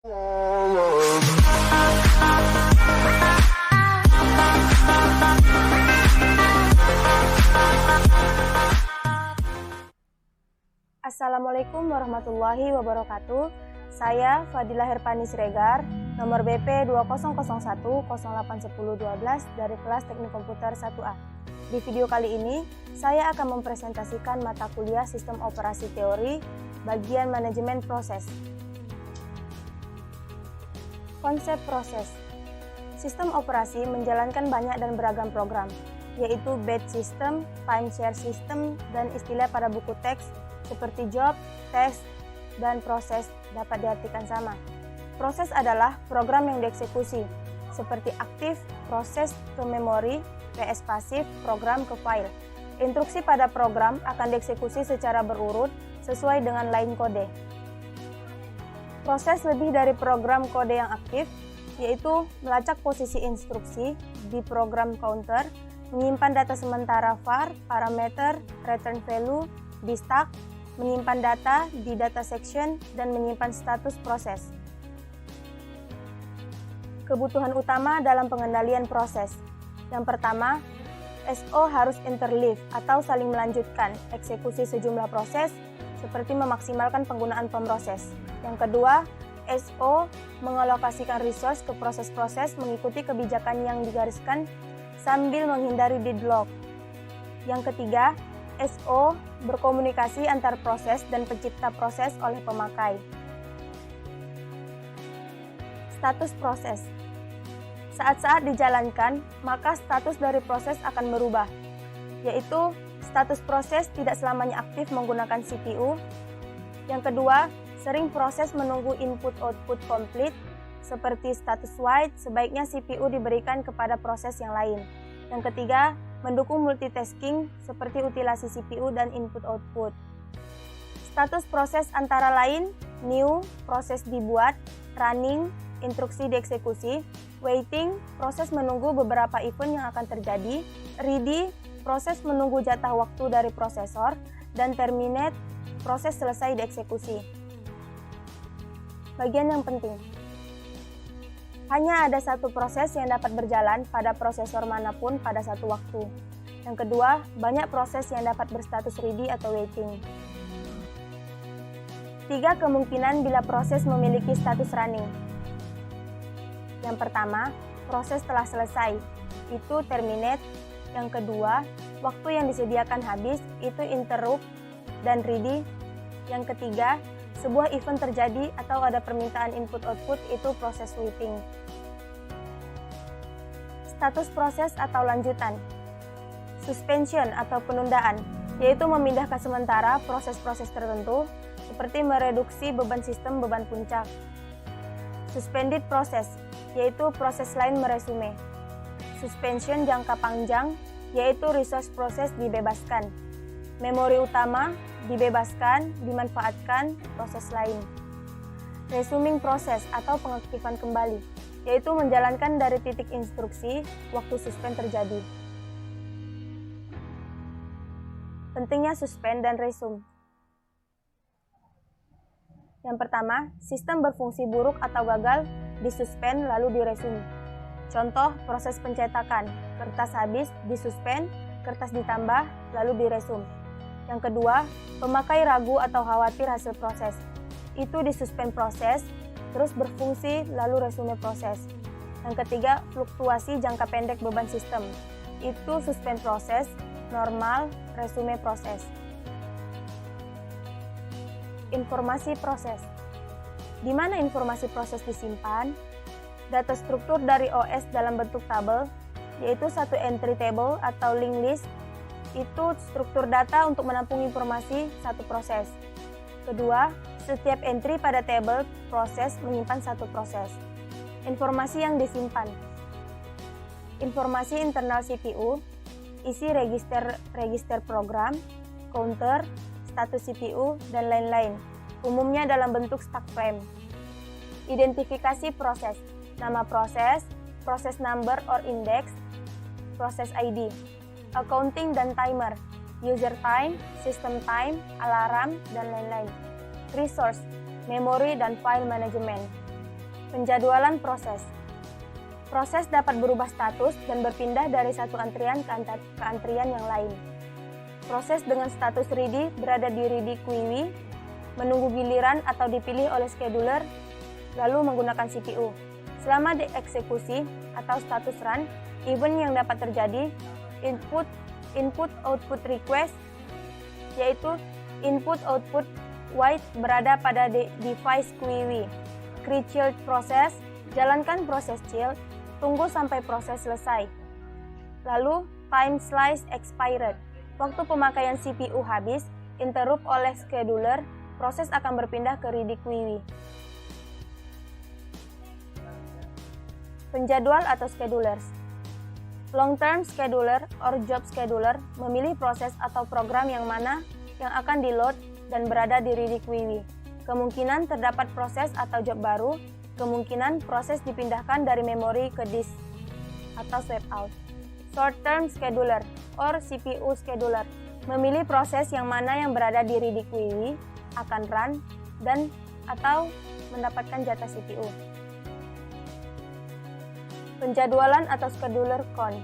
Assalamualaikum warahmatullahi wabarakatuh. Saya Fadilah Herpani Siregar, nomor BP 2001081012 dari kelas Teknik Komputer 1A. Di video kali ini, saya akan mempresentasikan mata kuliah Sistem Operasi Teori, bagian Manajemen Proses. Konsep proses. Sistem operasi menjalankan banyak dan beragam program, yaitu batch system, time share system, dan istilah pada buku teks seperti job, task, dan proses dapat diartikan sama. Proses adalah program yang dieksekusi, seperti aktif, proses ke memori, PS pasif, program ke file. Instruksi pada program akan dieksekusi secara berurut sesuai dengan line kode. Proses lebih dari program kode yang aktif, yaitu melacak posisi instruksi di program counter, menyimpan data sementara var, parameter, return value di stack, menyimpan data di data section, dan menyimpan status proses. Kebutuhan utama dalam pengendalian proses. Yang pertama, SO harus interleave atau saling melanjutkan eksekusi sejumlah proses seperti memaksimalkan penggunaan pemroses. Yang kedua, SO mengalokasikan resource ke proses-proses mengikuti kebijakan yang digariskan sambil menghindari deadlock. Yang ketiga, SO berkomunikasi antar proses dan pencipta proses oleh pemakai. Status proses. Saat-saat dijalankan, maka status dari proses akan berubah, yaitu status proses tidak selamanya aktif menggunakan CPU. Yang kedua, sering proses menunggu input-output komplit, seperti status wait, sebaiknya CPU diberikan kepada proses yang lain. Yang ketiga, mendukung multitasking seperti utilasi CPU dan input-output. Status proses antara lain, new, proses dibuat, running, instruksi dieksekusi, waiting, proses menunggu beberapa event yang akan terjadi, ready, proses menunggu jatah waktu dari prosesor, dan terminate, proses selesai dieksekusi. Bagian yang penting. Hanya ada satu proses yang dapat berjalan pada prosesor manapun pada satu waktu. Yang kedua, banyak proses yang dapat berstatus ready atau waiting. 3 kemungkinan bila proses memiliki status running. Yang pertama, proses telah selesai, itu terminate. Yang kedua, waktu yang disediakan habis, itu interrupt dan ready. Yang ketiga, sebuah event terjadi atau ada permintaan input-output, itu proses waiting. Status proses atau lanjutan. Suspension atau penundaan, yaitu memindahkan sementara proses-proses tertentu, seperti mereduksi beban sistem beban puncak. Suspended process, yaitu proses lain meresume. Suspension jangka panjang, yaitu resource proses dibebaskan. Memori utama dibebaskan, dimanfaatkan proses lain. Resuming proses atau pengaktifan kembali, yaitu menjalankan dari titik instruksi waktu suspend terjadi. Pentingnya suspend dan resume. Yang pertama, sistem berfungsi buruk atau gagal disuspend lalu diresume. Contoh, proses pencetakan, kertas habis disuspend, kertas ditambah lalu diresume. Yang kedua, pemakai ragu atau khawatir hasil proses. Itu disuspend proses, terus berfungsi lalu resume proses. Yang ketiga, fluktuasi jangka pendek beban sistem. Itu suspend proses, normal, resume proses. Informasi proses. Di mana informasi proses disimpan? Data struktur dari OS dalam bentuk tabel, yaitu satu entry table atau linked list. Itu struktur data untuk menampung informasi satu proses. Kedua, setiap entry pada table proses menyimpan satu proses. Informasi yang disimpan. Informasi internal CPU, isi register program, counter, status CPU, dan lain-lain. Umumnya dalam bentuk stack frame. Identifikasi proses, nama proses, proses number or index, proses ID. Accounting dan timer, user time, system time, alarm, dan lain-lain. Resource, memori dan file management. Penjadwalan proses. Proses dapat berubah status dan berpindah dari satu antrian ke antrian yang lain. Proses dengan status ready berada di ready queue, menunggu giliran atau dipilih oleh scheduler, lalu menggunakan CPU. Selama dieksekusi atau status run, event yang dapat terjadi, input-output request, yaitu input-output wait berada pada device queue. Create child process, jalankan proses child, tunggu sampai proses selesai. Lalu, time slice expired. Waktu pemakaian CPU habis, interrupt oleh scheduler, proses akan berpindah ke ready queue. Penjadwal atau schedulers. Long-term scheduler or job scheduler memilih proses atau program yang mana yang akan di-load dan berada di ready queue. Kemungkinan terdapat proses atau job baru, kemungkinan proses dipindahkan dari memori ke disk atau swap out. Short-term scheduler or CPU scheduler memilih proses yang mana yang berada di ready queue akan run dan atau mendapatkan jatah CPU. Penjadwalan atau scheduler count.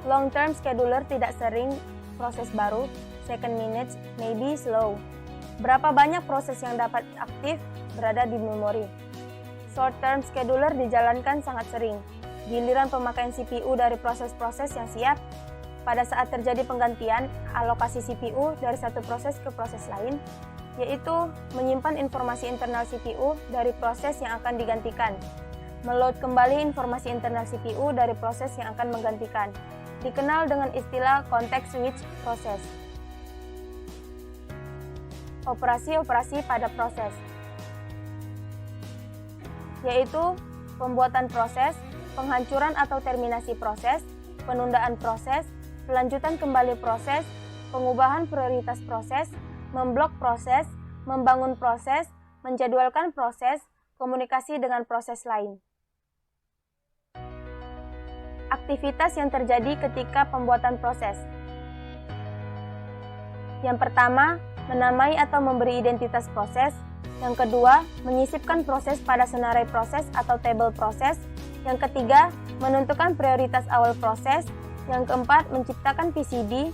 Long-term scheduler tidak sering proses baru, second minutes may be slow. Berapa banyak proses yang dapat aktif berada di memori. Short-term scheduler dijalankan sangat sering. Giliran pemakaian CPU dari proses-proses yang siap, pada saat terjadi penggantian alokasi CPU dari satu proses ke proses lain, yaitu menyimpan informasi internal CPU dari proses yang akan digantikan, meload kembali informasi internal CPU dari proses yang akan menggantikan, dikenal dengan istilah context switch process. Operasi-operasi pada proses, yaitu pembuatan proses, penghancuran atau terminasi proses, penundaan proses, pelanjutan kembali proses, pengubahan prioritas proses, memblok proses, membangun proses, menjadwalkan proses, komunikasi dengan proses lain. Aktivitas yang terjadi ketika pembuatan proses. Yang pertama, menamai atau memberi identitas proses. Yang kedua, menyisipkan proses pada senarai proses atau table proses. Yang ketiga, menentukan prioritas awal proses. Yang keempat, menciptakan PCB.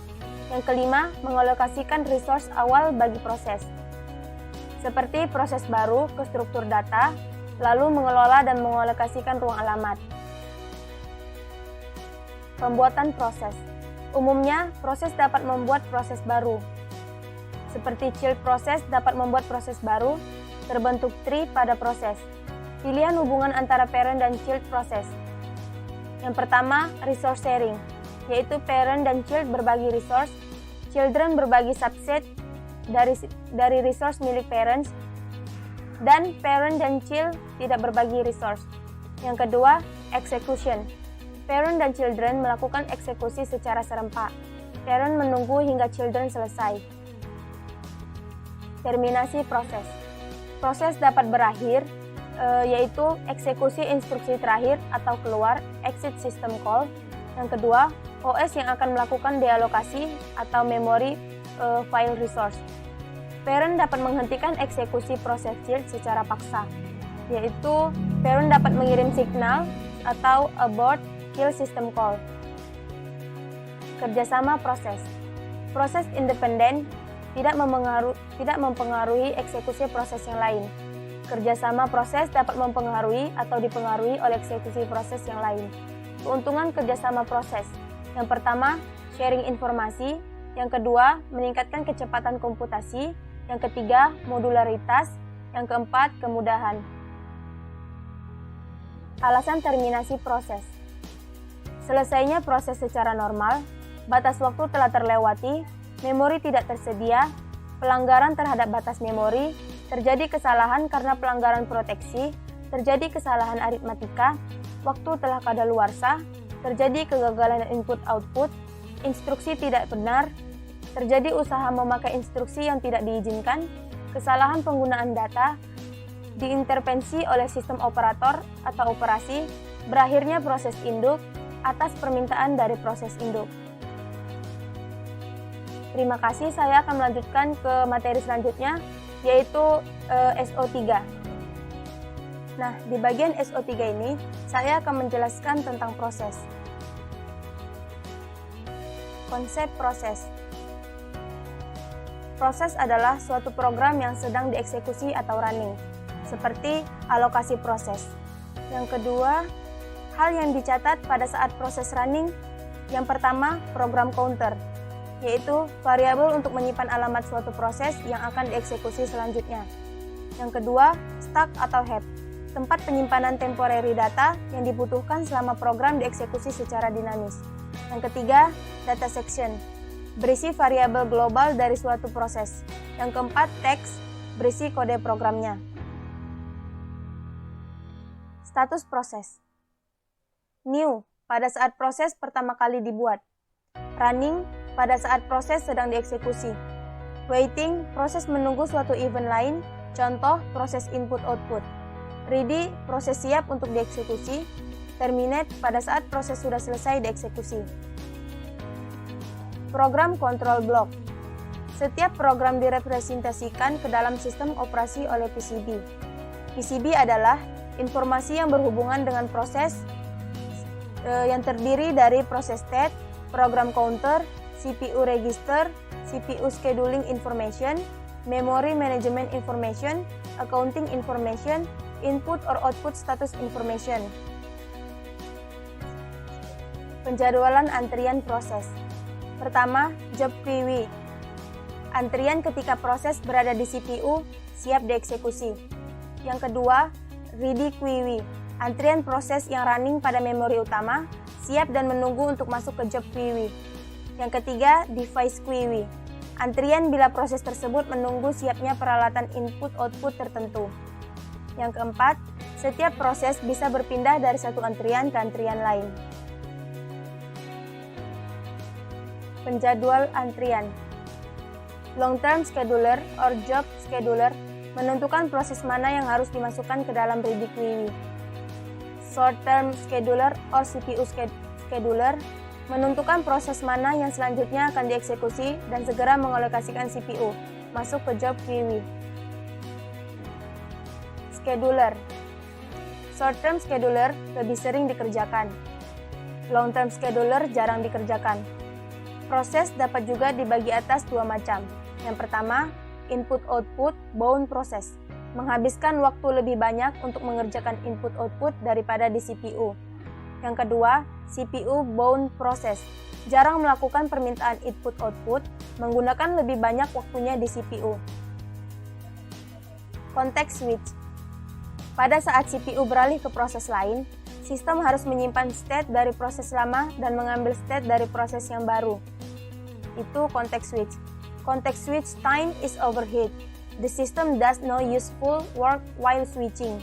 Yang kelima, mengalokasikan resource awal bagi proses. Seperti proses baru ke struktur data, lalu mengelola dan mengalokasikan ruang alamat. Pembuatan proses. Umumnya, proses dapat membuat proses baru. Seperti child proses dapat membuat proses baru, terbentuk tree pada proses. Pilihan hubungan antara parent dan child proses. Yang pertama, resource sharing, yaitu parent dan child berbagi resource, children berbagi subset dari resource milik parents, dan parent dan child tidak berbagi resource. Yang kedua, execution. Parent dan children melakukan eksekusi secara serempak. Parent menunggu hingga children selesai. Terminasi proses. Proses dapat berakhir, yaitu eksekusi instruksi terakhir atau keluar, exit system call. Yang kedua, OS yang akan melakukan dealokasi atau memory file resource. Parent dapat menghentikan eksekusi proses child secara paksa, yaitu parent dapat mengirim signal atau abort kill system call. Kerjasama proses. Proses independen tidak mempengaruhi eksekusi proses yang lain. Kerjasama proses dapat mempengaruhi atau dipengaruhi oleh eksekusi proses yang lain. Keuntungan kerjasama proses. Yang pertama, sharing informasi. Yang kedua, meningkatkan kecepatan komputasi. Yang ketiga, modularitas. Yang keempat, kemudahan. Alasan terminasi proses. Selesainya proses secara normal, batas waktu telah terlewati, memori tidak tersedia, pelanggaran terhadap batas memori, terjadi kesalahan karena pelanggaran proteksi, terjadi kesalahan aritmatika, waktu telah kadaluarsa, terjadi kegagalan input-output, instruksi tidak benar, terjadi usaha memakai instruksi yang tidak diizinkan, kesalahan penggunaan data, diintervensi oleh sistem operator atau operasi, berakhirnya proses induk atas permintaan dari proses induk. Terima kasih, saya akan melanjutkan ke materi selanjutnya, yaitu SO3. Nah, di bagian SO3 ini, saya akan menjelaskan tentang proses. Konsep proses. Proses adalah suatu program yang sedang dieksekusi atau running, seperti alokasi proses. Yang kedua, hal yang dicatat pada saat proses running. Yang pertama, program counter, yaitu variabel untuk menyimpan alamat suatu proses yang akan dieksekusi selanjutnya. Yang kedua, stack atau heap, tempat penyimpanan temporary data yang dibutuhkan selama program dieksekusi secara dinamis. Yang ketiga, data section, berisi variabel global dari suatu proses. Yang keempat, text, berisi kode programnya. Status proses. New, pada saat proses pertama kali dibuat. Running, pada saat proses sedang dieksekusi. Waiting, proses menunggu suatu event lain, contoh proses input-output. Ready, proses siap untuk dieksekusi. Terminate, pada saat proses sudah selesai dieksekusi. Program control block. Setiap program direpresentasikan ke dalam sistem operasi oleh PCB. PCB adalah informasi yang berhubungan dengan proses yang terdiri dari proses state, program counter, CPU register, CPU scheduling information, memory management information, accounting information, input or output status information. Penjadwalan antrian proses. Pertama, job queue. Antrian ketika proses berada di CPU, siap dieksekusi. Yang kedua, ready queue. Antrian proses yang running pada memori utama, siap dan menunggu untuk masuk ke job queue. Yang ketiga, device queue. Antrian bila proses tersebut menunggu siapnya peralatan input-output tertentu. Yang keempat, setiap proses bisa berpindah dari satu antrian ke antrian lain. Penjadwal antrian. Long-term scheduler or job scheduler menentukan proses mana yang harus dimasukkan ke dalam ready queue. Short-term scheduler or CPU scheduler menentukan proses mana yang selanjutnya akan dieksekusi dan segera mengalokasikan CPU masuk ke job queue. Scheduler. Short-term scheduler lebih sering dikerjakan. Long-term scheduler jarang dikerjakan. Proses dapat juga dibagi atas dua macam. Yang pertama, input-output bound process, menghabiskan waktu lebih banyak untuk mengerjakan input-output daripada di CPU. Yang kedua, CPU bound process, jarang melakukan permintaan input-output, menggunakan lebih banyak waktunya di CPU. Context switch. Pada saat CPU beralih ke proses lain, sistem harus menyimpan state dari proses lama dan mengambil state dari proses yang baru. Itu context switch. Context switch time is overhead. The system does no useful work while switching.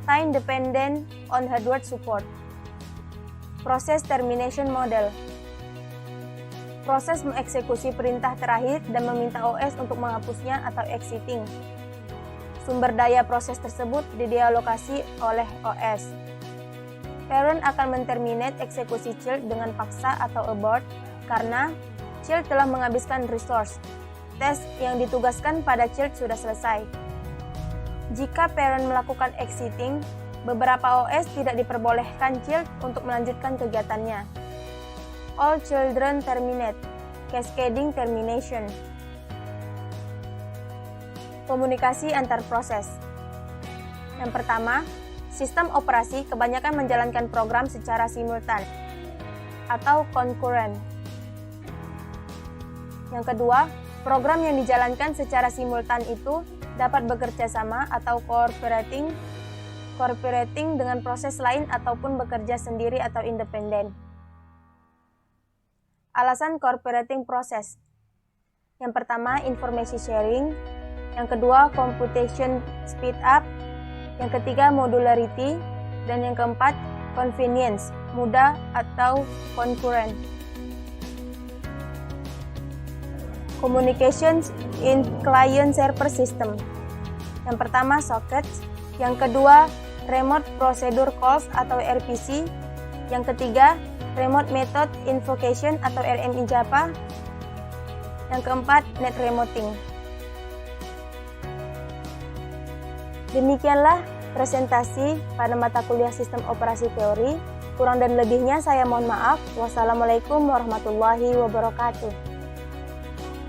Time dependent on hardware support. Proses termination model. Proses mengeksekusi perintah terakhir dan meminta OS untuk menghapusnya atau exiting. Sumber daya proses tersebut didealokasi oleh OS. Parent akan menterminate eksekusi child dengan paksa atau abort karena child telah menghabiskan resource. Tes yang ditugaskan pada child sudah selesai. Jika parent melakukan exiting, beberapa OS tidak diperbolehkan child untuk melanjutkan kegiatannya. All children terminate. Cascading termination. Komunikasi antar proses. Yang pertama, sistem operasi kebanyakan menjalankan program secara simultan atau concurrent. Yang kedua, program yang dijalankan secara simultan itu dapat bekerja sama atau cooperating dengan proses lain ataupun bekerja sendiri atau independen. Alasan cooperating process. Yang pertama, information sharing. Yang kedua, computation speed up. Yang ketiga, modularity. Dan yang keempat, convenience, mudah atau concurrent. Communications in client-server system. Yang pertama, sockets. Yang kedua, remote procedure calls atau RPC. Yang ketiga, remote method invocation atau RMI Java. Yang keempat, net remoting. Demikianlah presentasi pada mata kuliah Sistem Operasi Teori. Kurang dan lebihnya saya mohon maaf. Wassalamualaikum warahmatullahi wabarakatuh.